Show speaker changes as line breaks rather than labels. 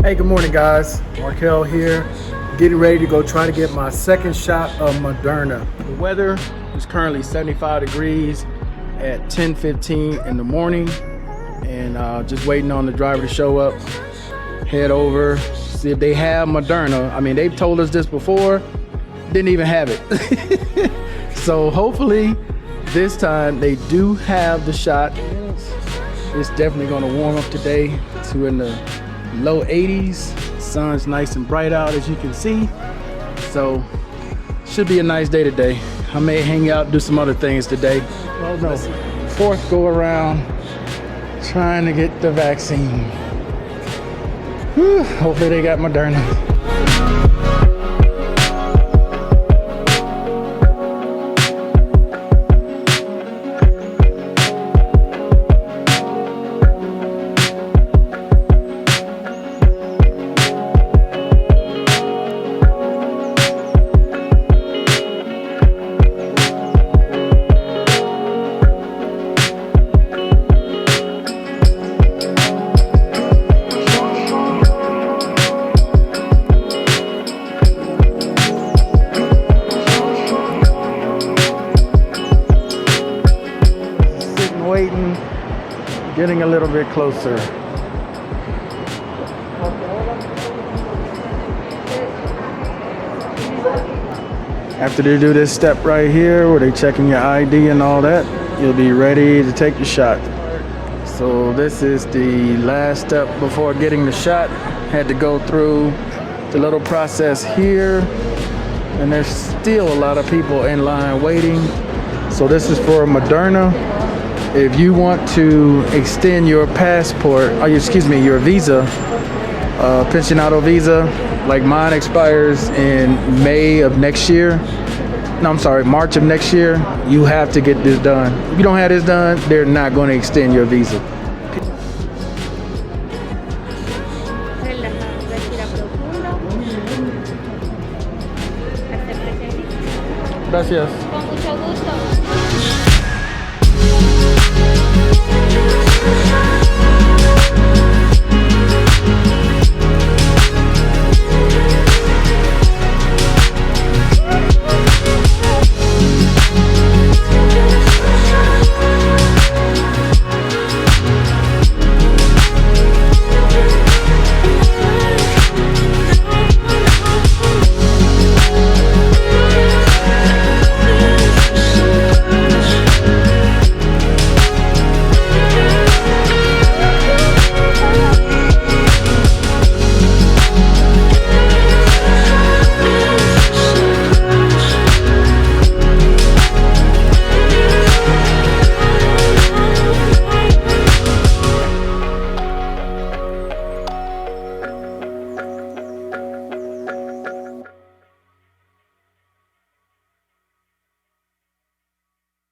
Hey, good morning, guys. Markel here, getting ready to go try to get my second shot of Moderna. The weather is currently 75 degrees at 10:15 in the morning, and just waiting on the driver to show up. Head over, see if they have Moderna. I mean, they've told us this before, didn't even have it. So hopefully this time they do have the shot. It's definitely going to warm up today to in the low 80s. Sun's nice and bright out, as you can see. So should be a nice day today. I may hang out, do some other things today. Oh no, fourth go around trying to get the vaccine. Whew, hopefully they got Moderna. Waiting, getting a little bit closer. After they do this step right here where they checking your ID and all that, you'll be ready to take the shot. So this is the last step before getting the shot. Had to go through the little process here, and there's still a lot of people in line waiting. So this is for Moderna. If you want to extend your passport, your visa, pensionado visa, like mine expires in March of next year, you have to get this done. If you don't have this done, they're not going to extend your visa. Gracias.